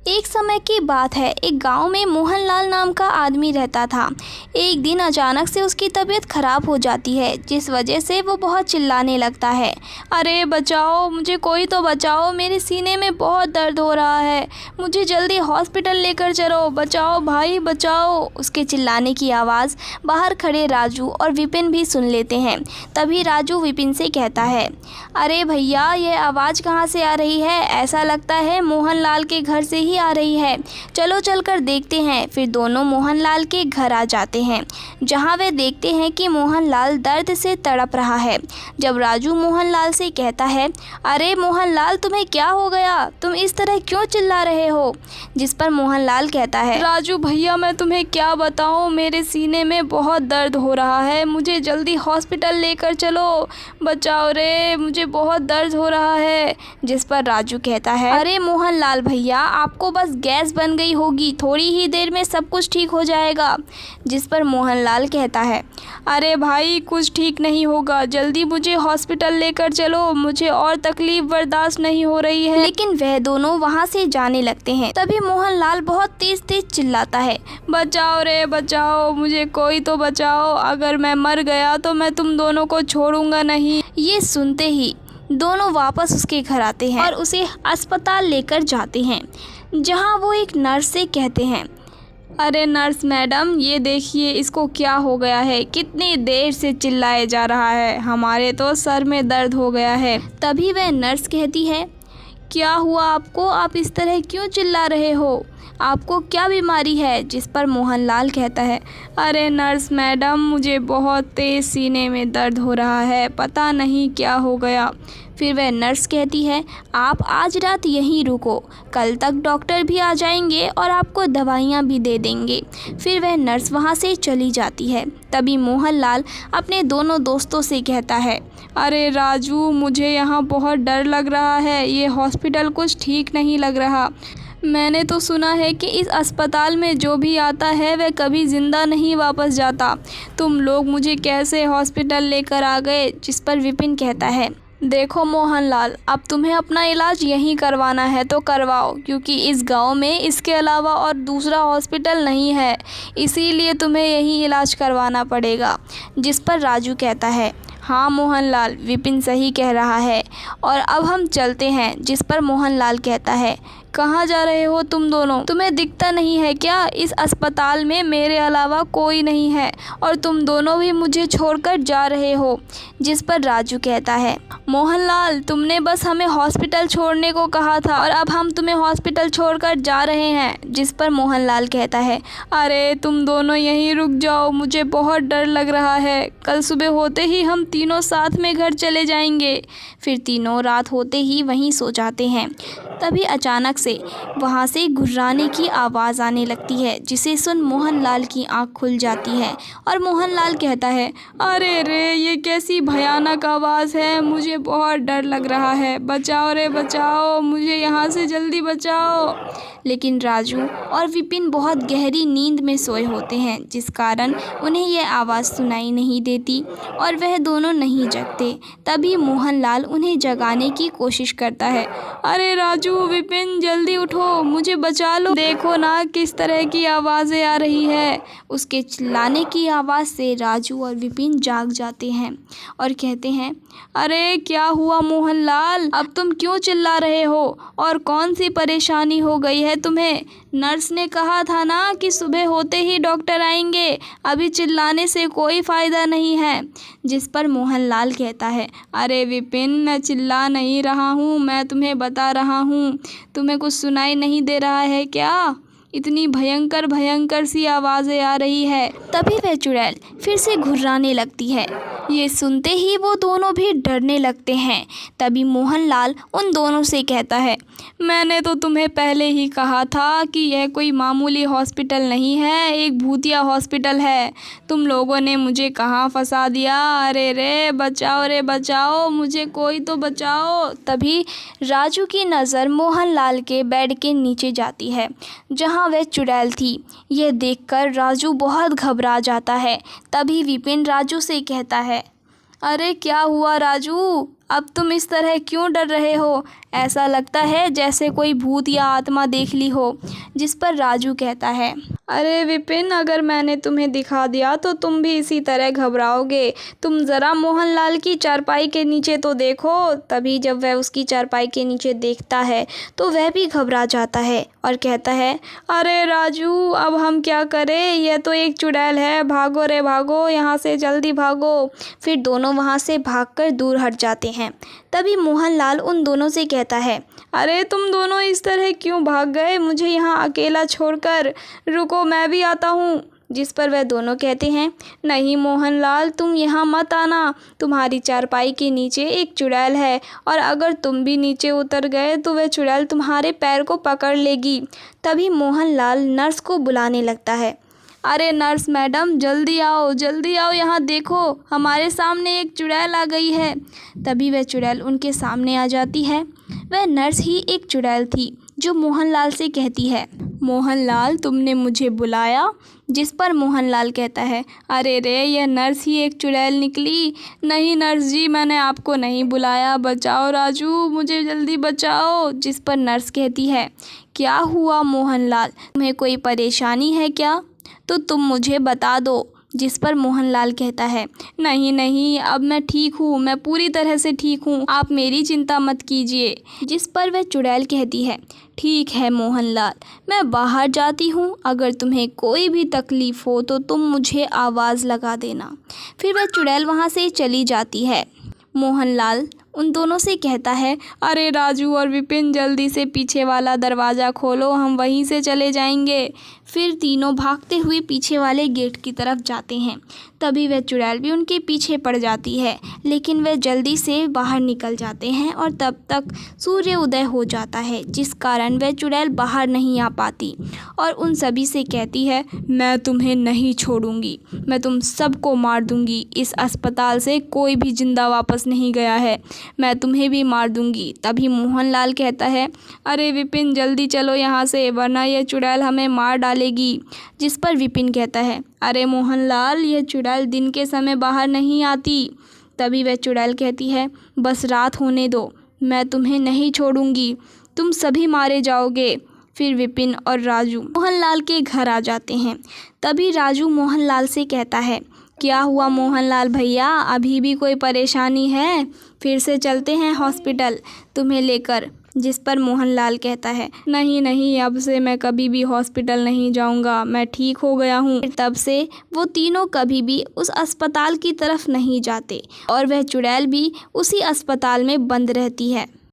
एक समय की बात है, एक गांव में मोहनलाल नाम का आदमी रहता था। एक दिन अचानक से उसकी तबीयत खराब हो जाती है, जिस वजह से वो बहुत चिल्लाने लगता है। अरे बचाओ, मुझे कोई तो बचाओ, मेरे सीने में बहुत दर्द हो रहा है, मुझे जल्दी हॉस्पिटल लेकर चलो, बचाओ भाई बचाओ। उसके चिल्लाने की आवाज़ बाहर खड़े राजू और विपिन भी सुन लेते हैं। तभी राजू विपिन से कहता है, अरे भैया, ये आवाज़ कहाँ से आ रही है? ऐसा लगता है मोहनलाल के घर से ही आ रही है, चलो चलकर देखते हैं। फिर दोनों मोहनलाल के घर आ जाते हैं, जहां वे देखते हैं कि मोहनलाल दर्द से तड़प रहा है। जब राजू मोहनलाल से कहता है, अरे मोहनलाल, तुम्हें क्या हो गया? तुम इस तरह क्यों चिल्ला रहे हो? जिस पर मोहनलाल कहता है, राजू भैया, मैं तुम्हें क्या बताऊं, मेरे सीने में बहुत दर्द हो रहा है, मुझे जल्दी हॉस्पिटल लेकर चलो, बचाओ रे, मुझे बहुत दर्द हो रहा है। जिस पर राजू कहता है, अरे मोहनलाल भैया, आपको बस गैस बन गई होगी, थोड़ी ही देर में सब कुछ ठीक हो जाएगा। जिस पर मोहनलाल कहता है, अरे भाई, कुछ ठीक नहीं होगा, जल्दी मुझे हॉस्पिटल लेकर चलो, मुझे और तकलीफ बर्दाश्त नहीं हो रही है। लेकिन वह दोनों वहां से जाने लगते हैं। तभी मोहनलाल बहुत तेज तेज चिल्लाता है, बचाओ रे बचाओ, मुझे कोई तो बचाओ, अगर मैं मर गया तो मैं तुम दोनों को छोड़ूंगा नहीं। ये सुनते ही दोनों वापस उसके घर आते हैं और उसे अस्पताल लेकर जाते हैं, जहां वो एक नर्स से कहते हैं, अरे नर्स मैडम, ये देखिए इसको क्या हो गया है, कितनी देर से चिल्लाए जा रहा है, हमारे तो सर में दर्द हो गया है। तभी वह नर्स कहती है, क्या हुआ आपको? आप इस तरह क्यों चिल्ला रहे हो? आपको क्या बीमारी है? जिस पर मोहनलाल कहता है, अरे नर्स मैडम, मुझे बहुत तेज़ सीने में दर्द हो रहा है, पता नहीं क्या हो गया। फिर वह नर्स कहती है, आप आज रात यहीं रुको, कल तक डॉक्टर भी आ जाएंगे और आपको दवाइयाँ भी दे देंगे। फिर वह नर्स वहाँ से चली जाती है। तभी मोहनलाल अपने दोनों दोस्तों से कहता है, अरे राजू, मुझे यहाँ बहुत डर लग रहा है, ये हॉस्पिटल कुछ ठीक नहीं लग रहा। मैंने तो सुना है कि इस अस्पताल में जो भी आता है वह कभी ज़िंदा नहीं वापस जाता। तुम लोग मुझे कैसे हॉस्पिटल लेकर आ गए? जिस पर विपिन कहता है, देखो मोहनलाल, अब तुम्हें अपना इलाज यहीं करवाना है तो करवाओ, क्योंकि इस गांव में इसके अलावा और दूसरा हॉस्पिटल नहीं है, इसीलिए तुम्हें यहीं इलाज करवाना पड़ेगा। जिस पर राजू कहता है, हाँ मोहनलाल, विपिन सही कह रहा है, और अब हम चलते हैं। जिस पर मोहनलाल कहता है, कहाँ जा रहे हो तुम दोनों? तुम्हें दिखता नहीं है क्या? इस अस्पताल में मेरे अलावा कोई नहीं है और तुम दोनों भी मुझे छोड़कर जा रहे हो। जिस पर राजू कहता है, मोहनलाल, तुमने बस हमें हॉस्पिटल छोड़ने को कहा था और अब हम तुम्हें हॉस्पिटल छोड़कर जा रहे हैं। जिस पर मोहनलाल कहता है, अरे तुम दोनों यहीं रुक जाओ, मुझे बहुत डर लग रहा है, कल सुबह होते ही हम तीनों साथ में घर चले जाएंगे। फिर तीनों रात होते ही वहीं सो जाते हैं। तभी अचानक से वहाँ से घुर्राने की आवाज़ आने लगती है, जिसे सुन मोहनलाल की आंख खुल जाती है और मोहनलाल कहता है, अरे रे, ये कैसी भयानक आवाज़ है, मुझे बहुत डर लग रहा है, बचाओ रे बचाओ, मुझे यहाँ से जल्दी बचाओ। लेकिन राजू और विपिन बहुत गहरी नींद में सोए होते हैं, जिस कारण उन्हें यह आवाज़ सुनाई नहीं देती और वह दोनों नहीं जगते। तभी मोहनलाल उन्हें जगाने की कोशिश करता है, अरे राजू, विपिन, जल्दी उठो, मुझे बचा लो, देखो ना किस तरह की आवाज़ें आ रही है। उसके चिल्लाने की आवाज़ से राजू और विपिन जाग जाते हैं और कहते हैं, अरे क्या हुआ मोहनलाल, अब तुम क्यों चिल्ला रहे हो और कौन सी परेशानी हो गई है तुम्हें? नर्स ने कहा था ना कि सुबह होते ही डॉक्टर आएंगे, अभी चिल्लाने से कोई फ़ायदा नहीं है। जिस पर मोहनलाल कहता है, अरे विपिन, मैं चिल्ला नहीं रहा हूँ, मैं तुम्हें बता रहा हूँ, तुम्हें कुछ सुनाई नहीं दे रहा है क्या? इतनी भयंकर भयंकर सी आवाज़ें आ रही है। तभी वह चुड़ैल फिर से घुर्राने लगती है। ये सुनते ही वो दोनों भी डरने लगते हैं। तभी मोहनलाल उन दोनों से कहता है, मैंने तो तुम्हें पहले ही कहा था कि यह कोई मामूली हॉस्पिटल नहीं है, एक भूतिया हॉस्पिटल है, तुम लोगों ने मुझे कहाँ फंसा दिया, अरे रे बचाओ, मुझे कोई तो बचाओ। तभी राजू की नज़र मोहनलाल के बेड के नीचे जाती है, जहाँ वह चुड़ैल थी। यह देखकर राजू बहुत घबरा जाता है। तभी विपिन राजू से कहता है, अरे क्या हुआ राजू, अब तुम इस तरह क्यों डर रहे हो? ऐसा लगता है जैसे कोई भूत या आत्मा देख ली हो। जिस पर राजू कहता है, अरे विपिन, अगर मैंने तुम्हें दिखा दिया तो तुम भी इसी तरह घबराओगे। तुम ज़रा मोहनलाल की चारपाई के नीचे तो देखो। तभी जब वह उसकी चारपाई के नीचे देखता है तो वह भी घबरा जाता है और कहता है, अरे राजू, अब हम क्या करें? यह तो एक चुड़ैल है, भागो रे भागो, यहाँ से जल्दी भागो। फिर दोनों वहाँ से भागकर दूर हट जाते हैं। तभी मोहनलाल उन दोनों से कहता है, अरे तुम दोनों इस तरह क्यों भाग गए मुझे यहाँ अकेला छोड़कर? रुको, मैं भी आता हूँ। जिस पर वह दोनों कहते हैं, नहीं मोहनलाल, तुम यहाँ मत आना। तुम्हारी चारपाई के नीचे एक चुड़ैल है और अगर तुम भी नीचे उतर गए तो वह चुड़ैल तुम्हारे पैर को पकड़ लेगी। तभी मोहनलाल नर्स को बुलाने लगता है, अरे नर्स मैडम, जल्दी आओ, यहाँ देखो, हमारे सामने एक चुड़ैल आ गई है। तभी वह चुड़ैल उनके सामने आ जाती है। वह नर्स ही एक चुड़ैल थी जो मोहनलाल से कहती है, मोहनलाल, तुमने मुझे बुलाया? जिस पर मोहनलाल कहता है, अरे रे, यह नर्स ही एक चुड़ैल निकली। नहीं नर्स जी, मैंने आपको नहीं बुलाया, बचाओ राजू, मुझे जल्दी बचाओ। जिस पर नर्स कहती है, क्या हुआ मोहनलाल, तुम्हें कोई परेशानी है क्या? तो तुम मुझे बता दो। जिस पर मोहनलाल कहता है, नहीं, अब मैं ठीक हूँ, मैं पूरी तरह से ठीक हूँ, आप मेरी चिंता मत कीजिए। जिस पर वह चुड़ैल कहती है, ठीक है मोहनलाल, मैं बाहर जाती हूँ, अगर तुम्हें कोई भी तकलीफ़ हो तो तुम मुझे आवाज़ लगा देना। फिर वह चुड़ैल वहाँ से चली जाती है। मोहनलाल उन दोनों से कहता है, अरे राजू और विपिन, जल्दी से पीछे वाला दरवाज़ा खोलो, हम वहीं से चले जाएंगे। फिर तीनों भागते हुए पीछे वाले गेट की तरफ जाते हैं। तभी वह चुड़ैल भी उनके पीछे पड़ जाती है, लेकिन वे जल्दी से बाहर निकल जाते हैं और तब तक सूर्य उदय हो जाता है, जिस कारण वह चुड़ैल बाहर नहीं आ पाती और उन सभी से कहती है, मैं तुम्हें नहीं छोड़ूंगी, मैं तुम सबको मार दूंगी। इस अस्पताल से कोई भी जिंदा वापस नहीं गया है, मैं तुम्हें भी मार दूंगी। तभी मोहनलाल कहता है, अरे विपिन, जल्दी चलो यहाँ से, वरना यह चुड़ैल हमें मार डालेगी। जिस पर विपिन कहता है, अरे मोहनलाल, यह चुड़ैल दिन के समय बाहर नहीं आती। तभी वह चुड़ैल कहती है, बस रात होने दो, मैं तुम्हें नहीं छोड़ूंगी, तुम सभी मारे जाओगे। फिर विपिन और राजू मोहनलाल के घर आ जाते हैं। तभी राजू मोहनलाल से कहता है, क्या हुआ मोहनलाल भैया, अभी भी कोई परेशानी है? फिर से चलते हैं हॉस्पिटल तुम्हें लेकर। जिस पर मोहनलाल कहता है, नहीं, अब से मैं कभी भी हॉस्पिटल नहीं जाऊंगा, मैं ठीक हो गया हूँ। तब से वो तीनों कभी भी उस अस्पताल की तरफ नहीं जाते और वह चुड़ैल भी उसी अस्पताल में बंद रहती है।